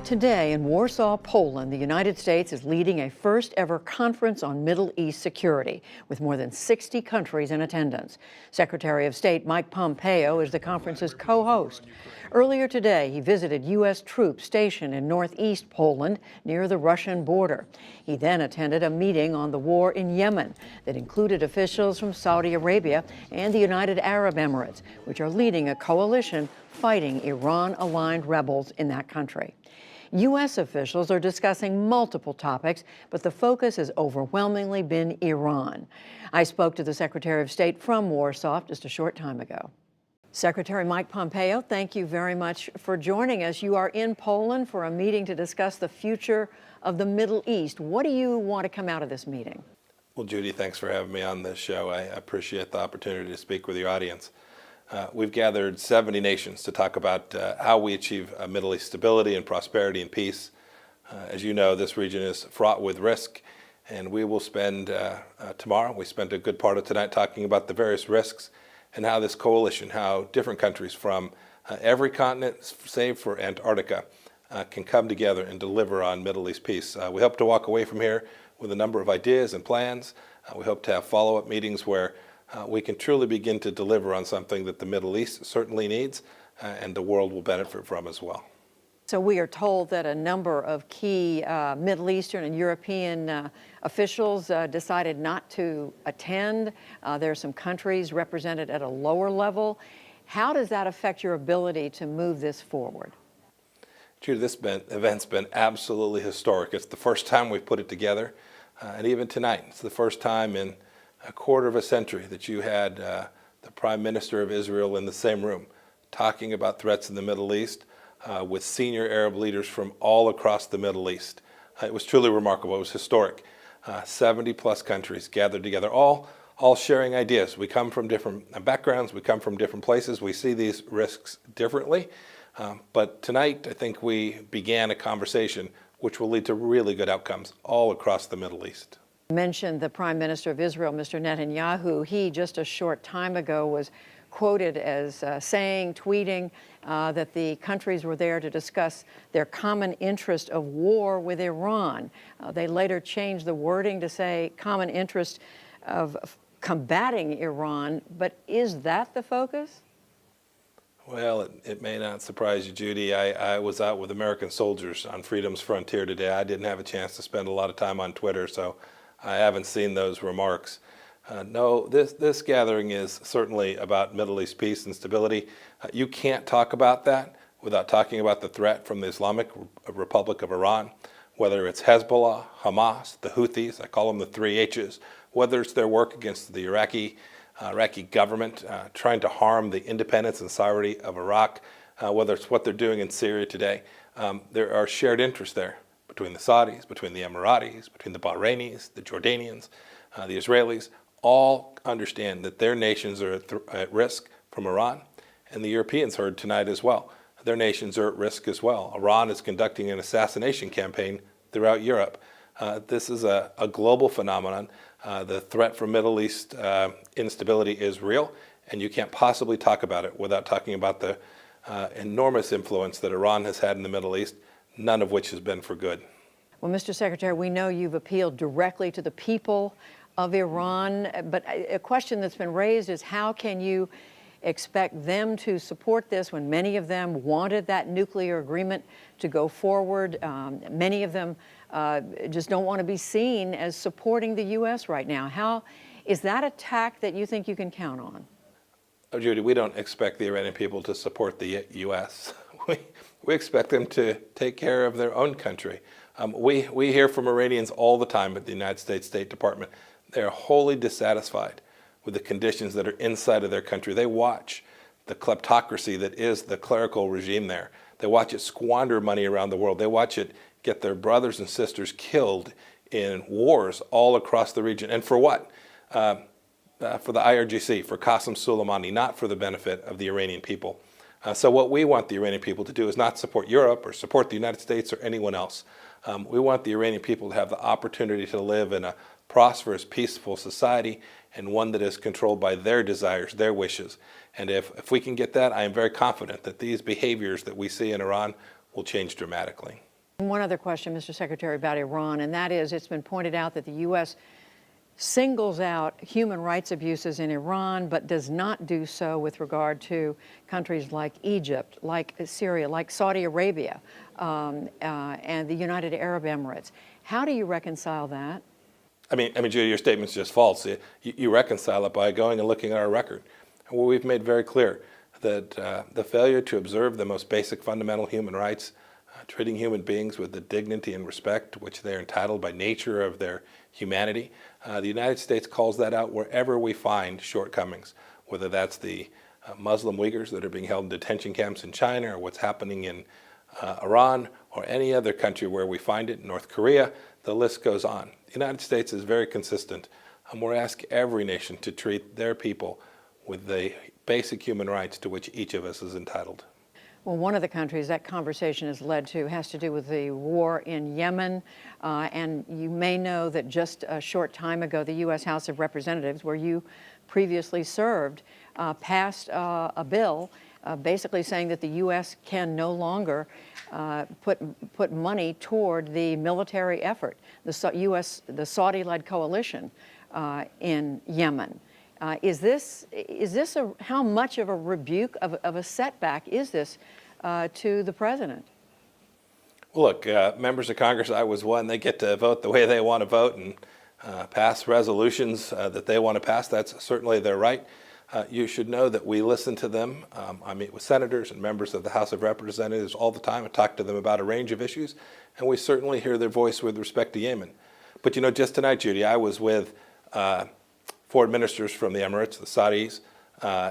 Today in Warsaw, Poland, the United States is leading a first-ever conference on Middle East security, with more than 60 countries in attendance. Secretary of State Mike Pompeo is the conference's co-host. Earlier today, he visited U.S. troops stationed in northeast Poland near the Russian border. He then attended a meeting on the war in Yemen that included officials from Saudi Arabia and the United Arab Emirates, which are leading a coalition fighting Iran-aligned rebels in that country. U.S. officials are discussing multiple topics, but the focus has overwhelmingly been Iran. I spoke to the Secretary of State from Warsaw just a short time ago. Secretary Mike Pompeo, thank you very much for joining us. You are in Poland for a meeting to discuss the future of the Middle East. What do you want to come out of this meeting? Well, Judy, thanks for having me on this show. I appreciate the opportunity to speak with your audience. We've gathered 70 nations to talk about how we achieve Middle East stability and prosperity and peace. As you know, this region is fraught with risk, and we will spend tomorrow, we spent a good part of tonight talking about the various risks and how this coalition, how different countries from every continent, save for Antarctica, can come together and deliver on Middle East peace. We hope to walk away from here with a number of ideas and plans. We hope to have follow-up meetings where we can truly begin to deliver on something that the Middle East certainly needs and the world will benefit from as well. So we are told that a number of key Middle Eastern and European officials decided not to attend. There are some countries represented at a lower level. How does that affect your ability to move this forward? Judy, this event's been absolutely historic. It's the first time we've put it together, and even tonight, it's the first time in a quarter of a century that you had the Prime Minister of Israel in the same room talking about threats in the Middle East with senior Arab leaders from all across the Middle East. It was truly remarkable. It was historic. 70 plus countries gathered together, all sharing ideas. We come from different backgrounds. We come from different places. We see these risks differently. But tonight, I think we began a conversation which will lead to really good outcomes all across the Middle East. You mentioned the Prime Minister of Israel, Mr. Netanyahu. He just a short time ago was quoted as tweeting that the countries were there to discuss their common interest of war with Iran. They later changed the wording to say common interest of combating Iran. But is that the focus? Well, it may not surprise you, Judy. I was out with American soldiers on Freedom's Frontier today. I didn't have a chance to spend a lot of time on Twitter, so I haven't seen those remarks. No, this gathering is certainly about Middle East peace and stability. You can't talk about that without talking about the threat from the Islamic Republic of Iran, whether it's Hezbollah, Hamas, the Houthis, I call them the three H's, whether it's their work against the Iraqi government, trying to harm the independence and sovereignty of Iraq, whether it's what they're doing in Syria today. There are shared interests there between the Saudis, between the Emiratis, between the Bahrainis, the Jordanians, the Israelis. All understand that their nations are at risk from Iran, and the Europeans heard tonight as well. Their nations are at risk as well. Iran is conducting an assassination campaign throughout Europe. This is a global phenomenon. The threat from Middle East instability is real, and you can't possibly talk about it without talking about the enormous influence that Iran has had in the Middle East, none of which has been for good. Well, Mr. Secretary, we know you've appealed directly to the people of Iran, but a question that's been raised is how can you expect them to support this when many of them wanted that nuclear agreement to go forward? Many of them just don't want to be seen as supporting the U.S. right now. How is that a tack that you think you can count on? Oh, Judy, we don't expect the Iranian people to support the U.S. We expect them to take care of their own country. We hear from Iranians all the time at the United States State Department. They are wholly dissatisfied with the conditions that are inside of their country. They watch the kleptocracy that is the clerical regime there. They watch it squander money around the world. They watch it get their brothers and sisters killed in wars all across the region. And for what? For the IRGC, for Qasem Soleimani, not for the benefit of the Iranian people. So what we want the Iranian people to do is not support Europe or support the United States or anyone else. We want the Iranian people to have the opportunity to live in a prosperous, peaceful society, and one that is controlled by their desires, their wishes. And if we can get that, I am very confident that these behaviors that we see in Iran will change dramatically. One other question, Mr. Secretary, about Iran, and that is, it's been pointed out that the U.S. singles out human rights abuses in Iran, but does not do so with regard to countries like Egypt, like Syria, like Saudi Arabia, and the United Arab Emirates. How do you reconcile that? I mean, Judy, your statement's just false. You reconcile it by going and looking at our record. Well, we've made very clear that the failure to observe the most basic fundamental human rights, treating human beings with the dignity and respect to which they're entitled by nature of their humanity, the United States calls that out wherever we find shortcomings, whether that's the Muslim Uyghurs that are being held in detention camps in China, or what's happening in Iran, or any other country where we find it, North Korea, the list goes on. The United States is very consistent. We're asking every nation to treat their people with the basic human rights to which each of us is entitled. Well, one of the countries that conversation has led to has to do with the war in Yemen. And you may know that just a short time ago, the U.S. House of Representatives, where you previously served, passed a bill basically saying that the U.S. can no longer put money toward the military effort, the Saudi-led coalition in Yemen. Is this how much of a rebuke, of a setback is this to the president? Well, look, members of Congress, I was one, they get to vote the way they want to vote and pass resolutions that they want to pass. That's certainly their right. You should know that we listen to them. I meet with senators and members of the House of Representatives all the time. I talk to them about a range of issues, and we certainly hear their voice with respect to Yemen. But you know, just tonight, Judy, I was with foreign ministers from the Emirates, the Saudis,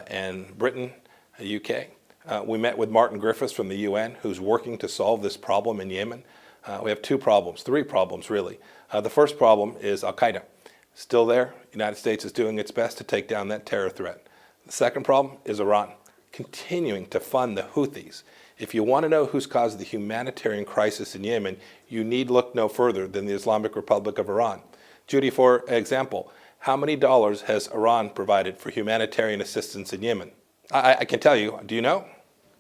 and Britain, the UK. We met with Martin Griffiths from the UN, who's working to solve this problem in Yemen. We have three problems really. The first problem is Al-Qaeda. Still there, the United States is doing its best to take down that terror threat. The second problem is Iran, continuing to fund the Houthis. If you want to know who's caused the humanitarian crisis in Yemen, you need look no further than the Islamic Republic of Iran. Judy, for example, how many dollars has Iran provided for humanitarian assistance in Yemen? I can tell you. Do you know?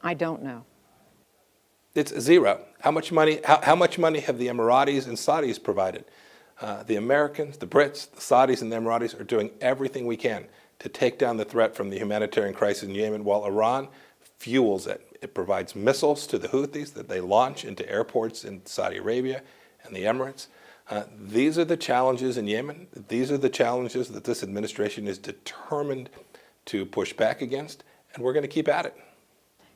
I don't know. It's zero. How much money have the Emiratis and Saudis provided? The Americans, the Brits, the Saudis, and the Emiratis are doing everything we can to take down the threat from the humanitarian crisis in Yemen, while Iran fuels it. It provides missiles to the Houthis that they launch into airports in Saudi Arabia and the Emirates. These are the challenges in Yemen. These are the challenges that this administration is determined to push back against, and we're going to keep at it.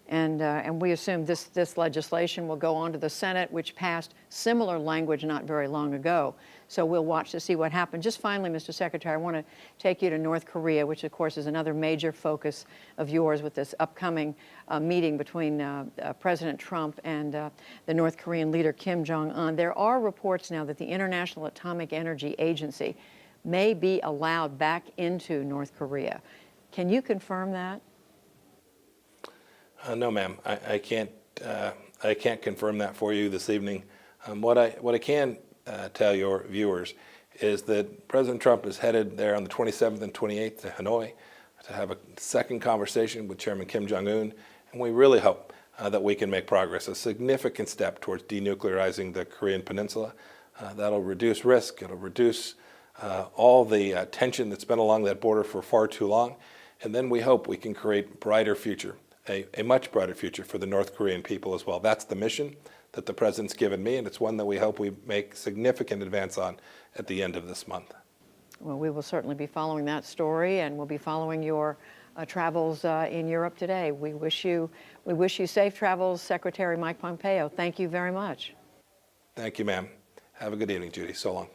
And we assume this legislation will go on to the Senate, which passed similar language not very long ago. So we'll watch to see what happens. Just finally, Mr. Secretary, I want to take you to North Korea, which of course is another major focus of yours with this upcoming meeting between President Trump and the North Korean leader Kim Jong-un. There are reports now that the International Atomic Energy Agency may be allowed back into North Korea. Can you confirm that? No, ma'am. I can't confirm that for you this evening. What I can tell your viewers is that President Trump is headed there on the 27th and 28th to Hanoi to have a second conversation with Chairman Kim Jong-un, and we really hope that we can make progress, a significant step towards denuclearizing the Korean Peninsula. That'll reduce risk. It'll reduce all the tension that's been along that border for far too long, and then we hope we can create a brighter future. A much brighter future for the North Korean people as well. That's the mission that the President's given me, and it's one that we hope we make significant advance on at the end of this month. Well, we will certainly be following that story, and we'll be following your travels in Europe today. We wish you safe travels, Secretary Mike Pompeo. Thank you very much. Thank you, ma'am. Have a good evening, Judy. So long.